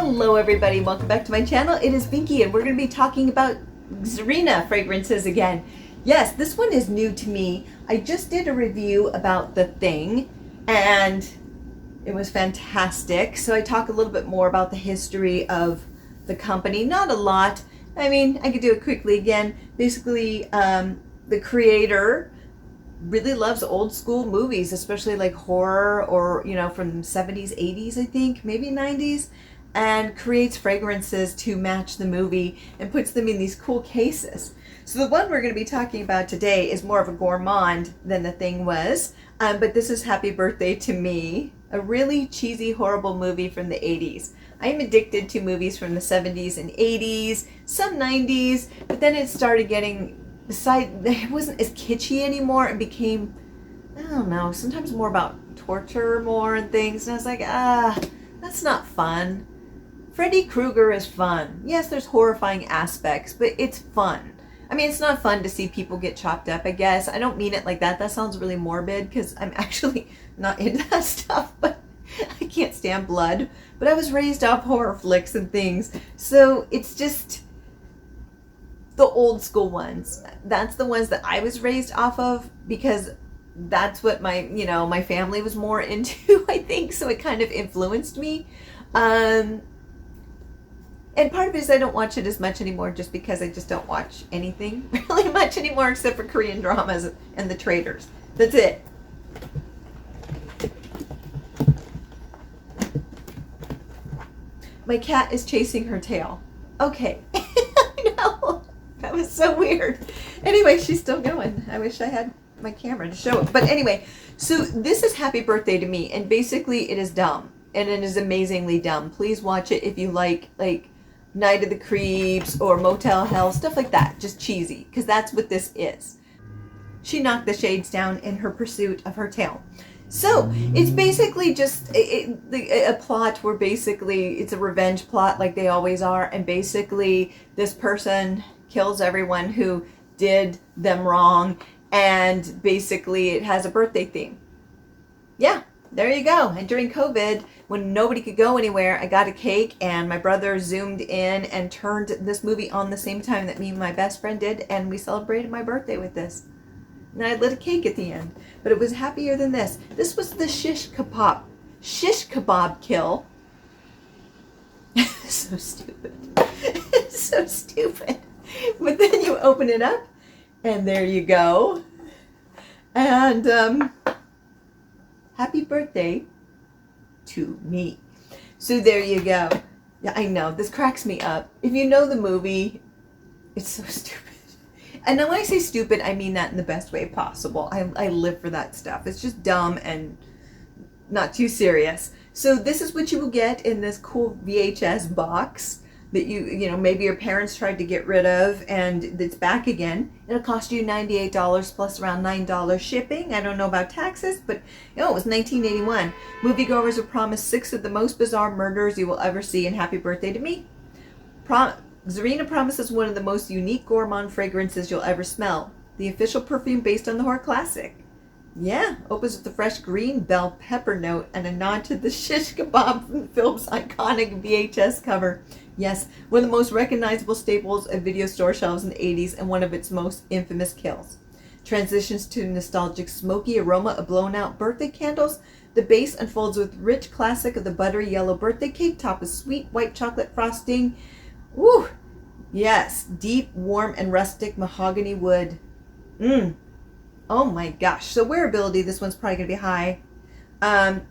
Hello everybody, welcome back to my channel. It is Binky and we're going to be talking about Xyrena fragrances again. Yes, this one is new to me. I just did a review about the thing and it was fantastic. So I talk a little bit more about the history of the company. Not a lot. I mean, I could do it quickly again. Basically, the creator really loves old school movies, especially like horror or, you know, from 70s, 80s, I think, maybe 90s, and creates fragrances to match the movie and puts them in these cool cases. So the one we're going to be talking about today is more of a gourmand than the thing was, but this is Happy Birthday to Me, a really cheesy, horrible movie from the 80s. I'm addicted to movies from the 70s and 80s, some 90s, but then it started getting it wasn't as kitschy anymore and became, I don't know, sometimes more about torture more and things. And I was like, that's not fun. Freddy Krueger is fun. Yes, there's horrifying aspects, but it's fun. I mean, it's not fun to see people get chopped up, I guess. I don't mean it like that. That sounds really morbid because I'm actually not into that stuff, but I can't stand blood. But I was raised off horror flicks and things. So it's just the old school ones. That's the ones that I was raised off of because that's what my family was more into, I think. So it kind of influenced me. And part of it is I don't watch it as much anymore just because I just don't watch anything really much anymore except for Korean dramas and The Traitors. That's it. My cat is chasing her tail. Okay. I know. That was so weird. Anyway, she's still going. I wish I had my camera to show it. But anyway, so this is Happy Birthday to Me. And basically it is dumb. And it is amazingly dumb. Please watch it if you like Night of the Creeps or Motel Hell, stuff like that. Just cheesy. Because that's what this is. She knocked the shades down in her pursuit of her tail. So it's basically just a plot where basically it's a revenge plot like they always are. And basically this person kills everyone who did them wrong, and basically it has a birthday theme. Yeah, there you go. And during COVID, when nobody could go anywhere, I got a cake and my brother zoomed in and turned this movie on the same time that me and my best friend did, and we celebrated my birthday with this. And I lit a cake at the end, but it was happier than this. This was the shish kebab kill. So stupid. So stupid. But then you open it up, and there you go. And happy birthday to me. So there you go. Yeah, I know. This cracks me up. If you know the movie, it's so stupid. And now when I say stupid, I mean that in the best way possible. I live for that stuff. It's just dumb and not too serious. So this is what you will get in this cool VHS box that you know, maybe your parents tried to get rid of and it's back again. It'll cost you $98 plus around $9 shipping. I don't know about taxes, but you know, it was 1981. Moviegoers are promised 6 of the most bizarre murders you will ever see in Happy Birthday to Me. Xyrena promises one of the most unique gourmand fragrances you'll ever smell. The official perfume based on the horror classic. Yeah, opens with the fresh green bell pepper note and a nod to the shish kebab from the film's iconic VHS cover. Yes, one of the most recognizable staples of video store shelves in the 80s and one of its most infamous kills. Transitions to nostalgic smoky aroma of blown out birthday candles. The base unfolds with rich classic of the buttery yellow birthday cake topped with sweet white chocolate frosting. Woo! Yes, deep, warm, and rustic mahogany wood. Oh my gosh. So wearability, this one's probably going to be high.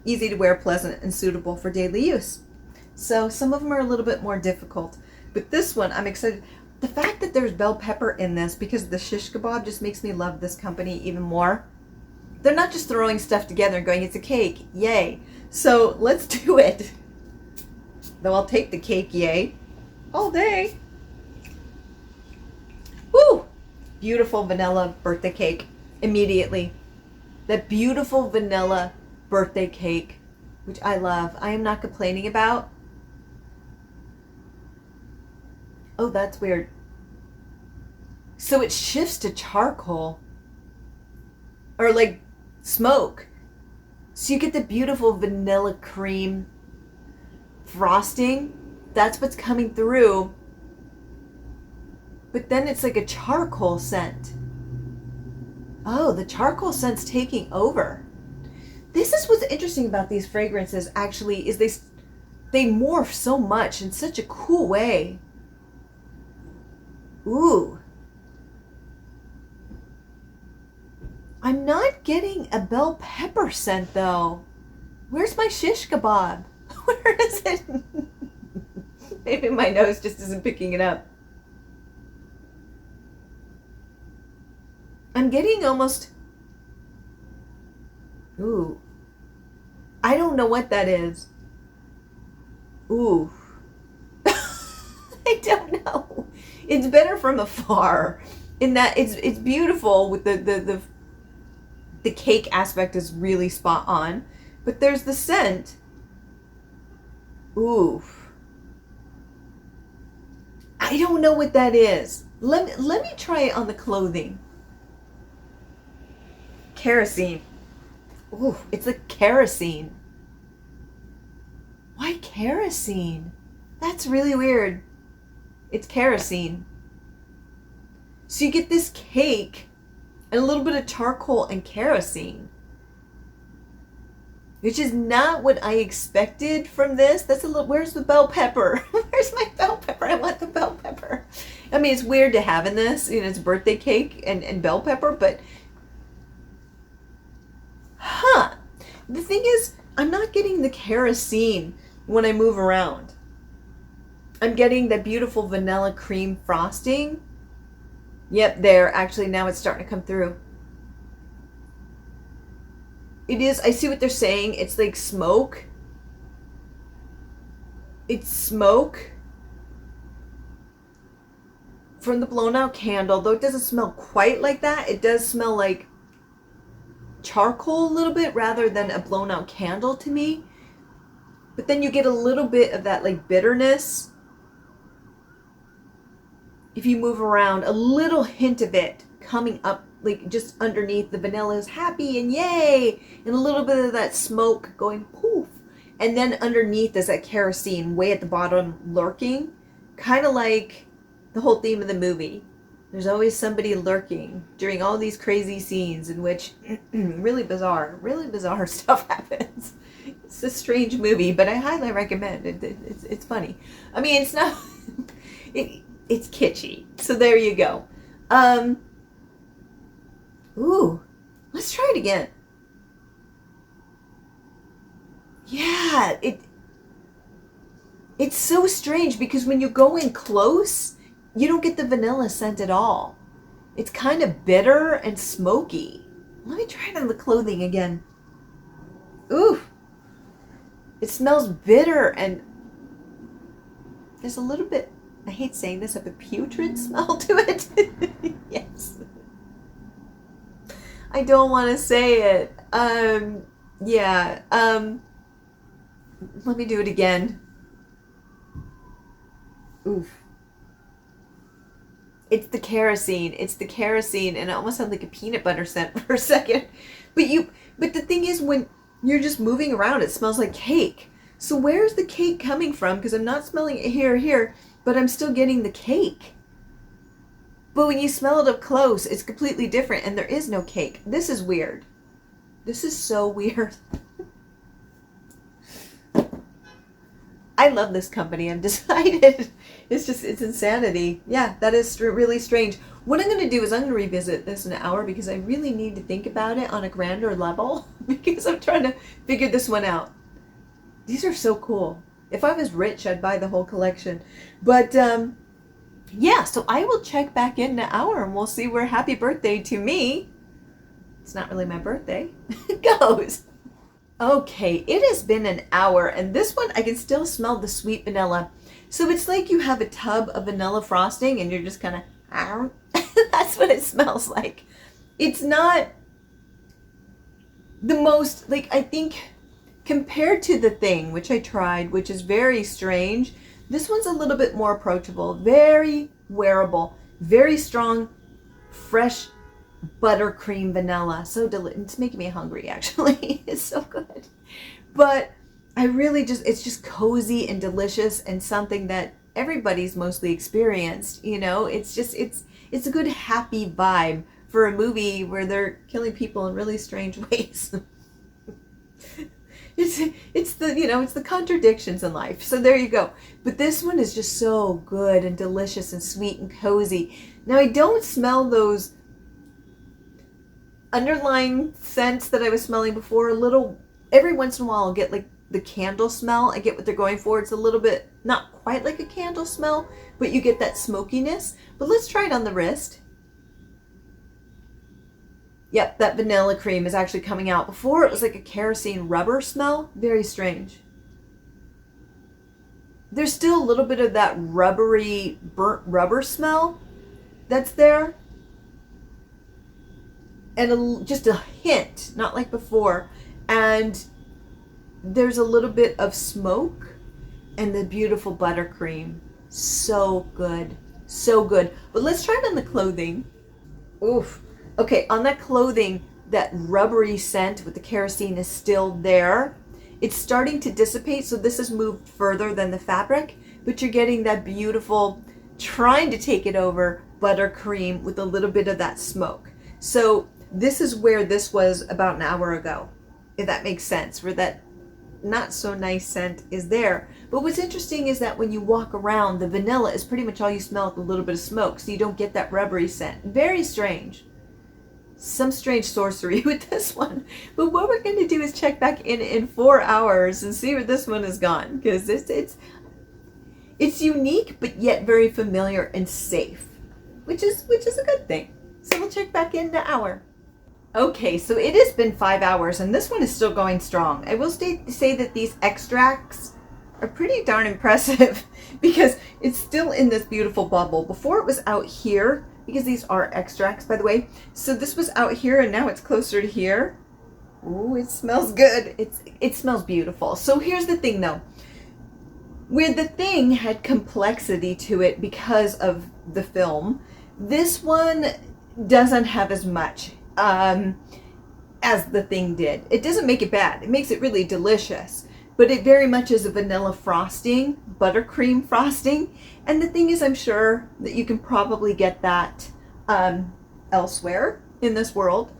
Easy to wear, pleasant, and suitable for daily use. So some of them are a little bit more difficult. But this one, I'm excited. The fact that there's bell pepper in this because of the shish kebab just makes me love this company even more. They're not just throwing stuff together and going, it's a cake. Yay. So let's do it. Though I'll take the cake, yay, all day. Woo! Beautiful vanilla birthday cake. Immediately. That beautiful vanilla birthday cake, which I love. I am not complaining about. Oh, that's weird. So it shifts to charcoal. Or like smoke. So you get the beautiful vanilla cream frosting. That's what's coming through. But then it's like a charcoal scent. Oh, the charcoal scent's taking over. This is what's interesting about these fragrances, actually, is they morph so much in such a cool way. Ooh. I'm not getting a bell pepper scent, though. Where's my shish kebab? Where is it? Maybe my nose just isn't picking it up. I'm getting almost... Ooh. I don't know what that is. Ooh. I don't know. It's better from afar. In that it's beautiful with the cake aspect is really spot on. But there's the scent. Ooh. I don't know what that is. Let me try it on the clothing. Kerosene. Ooh, it's like kerosene. Why kerosene? That's really weird. It's kerosene. So you get this cake and a little bit of charcoal and kerosene, which is not what I expected from this. That's a little, where's the bell pepper? Where's my bell pepper? I want the bell pepper. I mean, it's weird to have in this, you know, it's birthday cake and bell pepper, but the thing is, I'm not getting the kerosene when I move around. I'm getting that beautiful vanilla cream frosting. Yep, there. Actually, now it's starting to come through. It is, I see what they're saying. It's like smoke. It's smoke from the blown out candle, though it doesn't smell quite like that. It does smell like charcoal a little bit rather than a blown out candle to me. But then you get a little bit of that like bitterness. If you move around, a little hint of it coming up like just underneath. The vanilla is happy and yay, and a little bit of that smoke going poof. And then underneath is that kerosene way at the bottom lurking, kind of like the whole theme of the movie. There's always somebody lurking during all these crazy scenes in which really bizarre stuff happens. It's a strange movie, but I highly recommend it. It's funny. I mean, it's not... it's kitschy. So there you go. Ooh, let's try it again. Yeah, it's so strange because when you go in close, you don't get the vanilla scent at all. It's kind of bitter and smoky. Let me try it on the clothing again. Ooh, it smells bitter and there's a little bit, I hate saying this, of a putrid smell to it. Yes. I don't want to say it. Yeah. Let me do it again. Oof. It's the kerosene. It's the kerosene, and it almost sounds like a peanut butter scent for a second. But the thing is, when you're just moving around, it smells like cake. So where's the cake coming from? Because I'm not smelling it here, but I'm still getting the cake. But when you smell it up close, it's completely different, and there is no cake. This is weird. This is so weird. I love this company. I'm decided. It's insanity. Yeah, that is really strange. What I'm going to do is I'm going to revisit this in an hour because I really need to think about it on a grander level because I'm trying to figure this one out. These are so cool. If I was rich, I'd buy the whole collection. But, yeah, so I will check back in an hour and we'll see where happy birthday to me, it's not really my birthday, goes. Okay, it has been an hour, and this one I can still smell the sweet vanilla. So it's like you have a tub of vanilla frosting and you're just kind of, that's what it smells like. It's not the most, like, I think compared to the thing, which I tried, which is very strange, this one's a little bit more approachable, very wearable, very strong, fresh buttercream vanilla. So delicious. It's making me hungry, actually. It's so good. But I really just, it's just cozy and delicious and something that everybody's mostly experienced, you know? It's just, it's a good happy vibe for a movie where they're killing people in really strange ways. It's the, you know, it's the contradictions in life. So there you go. But this one is just so good and delicious and sweet and cozy. Now I don't smell those underlying scents that I was smelling before. A little, every once in a while I'll get like the candle smell. I get what they're going for. It's a little bit, not quite like a candle smell, but you get that smokiness. But let's try it on the wrist. Yep, that vanilla cream is actually coming out. Before it was like a kerosene rubber smell. Very strange. There's still a little bit of that rubbery, burnt rubber smell that's there. And just a hint, not like before. And there's a little bit of smoke and the beautiful buttercream. So good. So good. But let's try it on the clothing. Oof. Okay, on that clothing, that rubbery scent with the kerosene is still there. It's starting to dissipate, so this has moved further than the fabric, but you're getting that beautiful, trying to take it over, buttercream with a little bit of that smoke. So this is where this was about an hour ago, if that makes sense, where that not so nice scent is there. But what's interesting is that when you walk around, the vanilla is pretty much all you smell with a little bit of smoke, so you don't get that rubbery scent. Very strange. Some strange sorcery with this one. But what we're going to do is check back in 4 hours and see where this one has gone, because it's unique but yet very familiar and safe, which is a good thing. So we'll check back in an hour. Okay, so it has been 5 hours and this one is still going strong. I will say that these extracts are pretty darn impressive because it's still in this beautiful bubble. Before it was out here, because these are extracts, by the way. So this was out here and now it's closer to here. Ooh, it smells good. It smells beautiful. So here's the thing though. Where the thing had complexity to it because of the film, this one doesn't have as much as the thing did. It doesn't make it bad. It makes it really delicious. But it very much is a vanilla frosting, buttercream frosting. And the thing is, I'm sure that you can probably get that elsewhere in this world.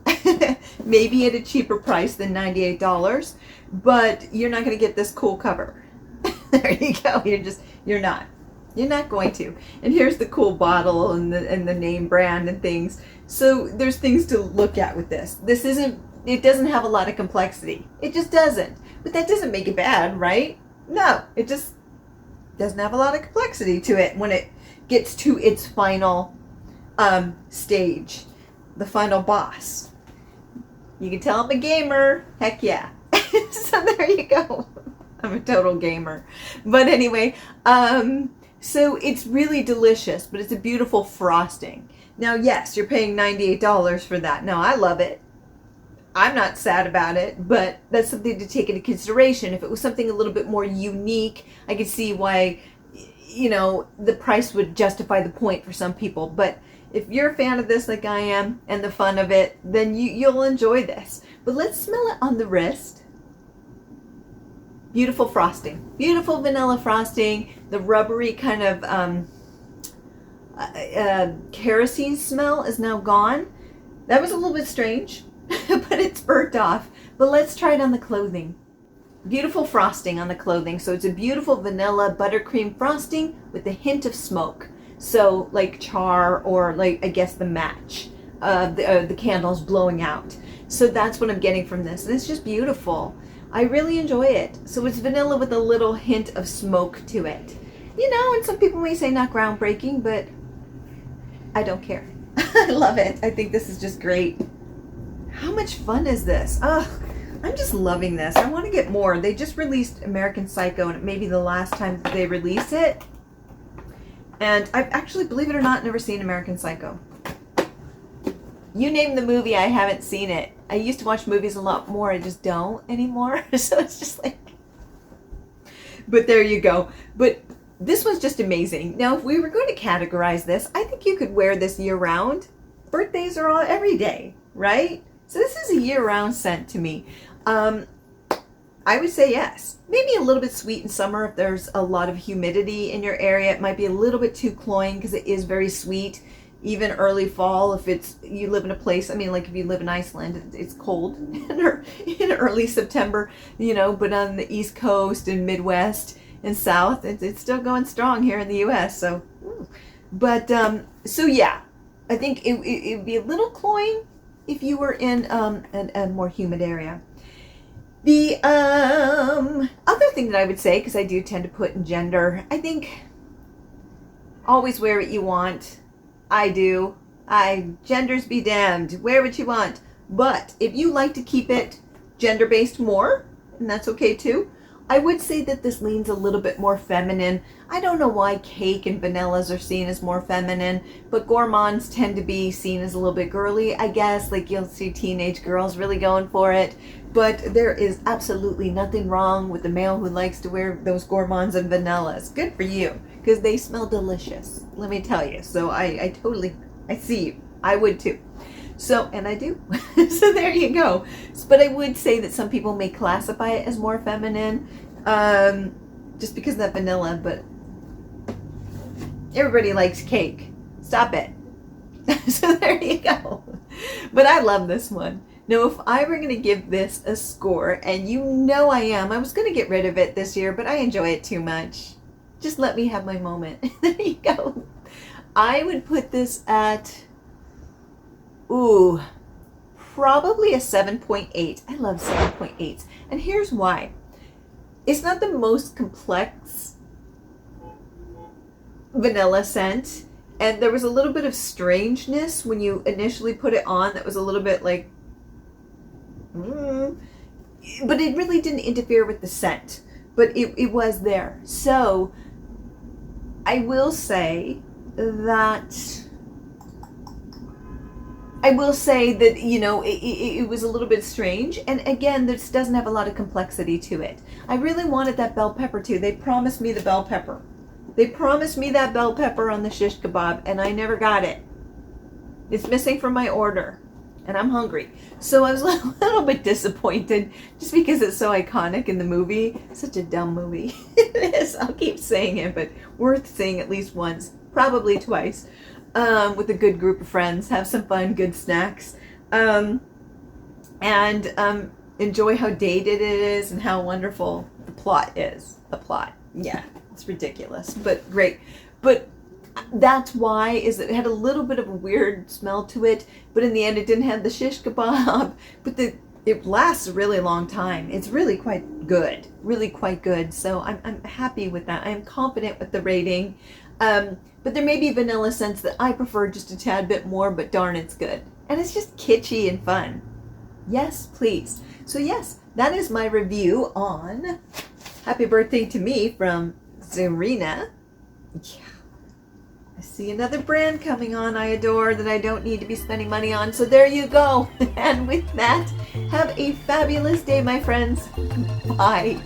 Maybe at a cheaper price than $98. But you're not going to get this cool cover. There you go. You're not going to. And here's the cool bottle and the name brand and things. So there's things to look at with this. It doesn't have a lot of complexity. It just doesn't. But that doesn't make it bad, right? No, it just doesn't have a lot of complexity to it when it gets to its final stage, the final boss. You can tell I'm a gamer. Heck yeah. So there you go. I'm a total gamer. But anyway, so it's really delicious, but it's a beautiful frosting. Now, yes, you're paying $98 for that. Now, I love it. I'm not sad about it, but that's something to take into consideration. If it was something a little bit more unique, I could see why, you know, the price would justify the point for some people. But if you're a fan of this like I am and the fun of it, then you'll enjoy this. But let's smell it on the wrist. Beautiful frosting. Beautiful vanilla frosting. The rubbery kind of kerosene smell is now gone. That was a little bit strange. But it's burnt off. But let's try it on the clothing. Beautiful frosting on the clothing. So it's a beautiful vanilla buttercream frosting with a hint of smoke. So like char or like, I guess, the match. The candles blowing out. So that's what I'm getting from this. And it's just beautiful. I really enjoy it. So it's vanilla with a little hint of smoke to it. You know, and some people may say not groundbreaking, but I don't care. I love it. I think this is just great. How much fun is this? Ugh, I'm just loving this. I want to get more. They just released American Psycho, and it may be the last time that they release it. And I've actually, believe it or not, never seen American Psycho. You name the movie, I haven't seen it. I used to watch movies a lot more. I just don't anymore. So it's just like... But there you go. But this was just amazing. Now, if we were going to categorize this, I think you could wear this year-round. Birthdays are all every day, right? So this is a year-round scent to me. I would say yes. Maybe a little bit sweet in summer if there's a lot of humidity in your area. It might be a little bit too cloying because it is very sweet. Even early fall, if you live in a place, I mean, like if you live in Iceland, it's cold in early September, but on the East Coast and Midwest and South, it's still going strong here in the U.S. So, so yeah, I think it would be a little cloying if you were in a more humid area. The other thing that I would say, because I do tend to put in gender, I think always wear what you want. I do. Genders be damned. Wear what you want. But if you like to keep it gender-based more, and that's okay too, I would say that this leans a little bit more feminine. I don't know why cake and vanillas are seen as more feminine, but gourmands tend to be seen as a little bit girly, I guess. Like you'll see teenage girls really going for it. But there is absolutely nothing wrong with the male who likes to wear those gourmands and vanillas. Good for you, because they smell delicious, let me tell you. So I see you. I would too. So, and I do. So there you go. But I would say that some people may classify it as more feminine, just because of that vanilla, but everybody likes cake. Stop it. So there you go. But I love this one. Now, if I were going to give this a score, and I was going to get rid of it this year, but I enjoy it too much. Just let me have my moment. There you go. I would put this at, probably a 7.8. I love 7.8s. And here's why. It's not the most complex vanilla scent. And there was a little bit of strangeness when you initially put it on that was a little bit like, but it really didn't interfere with the scent. But it was there. So I will say that it was a little bit strange. And again, this doesn't have a lot of complexity to it. I really wanted that bell pepper too. They promised me the bell pepper. They promised me that bell pepper on the shish kebab, and I never got it. It's missing from my order, and I'm hungry. So I was a little bit disappointed just because it's so iconic in the movie. Such a dumb movie. It is. I'll keep saying it, but worth seeing at least once, probably twice, with a good group of friends. Have some fun, good snacks, and enjoy how dated it is and how wonderful the plot is. The plot. Yeah. It's ridiculous, but great. But that's why is it had a little bit of a weird smell to it, but in the end it didn't have the shish kebab, but it lasts a really long time. It's really quite good, so I'm happy with that. I'm confident with the rating, but there may be vanilla scents that I prefer just a tad bit more, but darn, it's good. And it's just kitschy and fun. Yes, please. So yes, that is my review on Happy Birthday to Me from Xyrena. Yeah. I see another brand coming on I adore that I don't need to be spending money on. So there you go. And with that, have a fabulous day, my friends. Bye.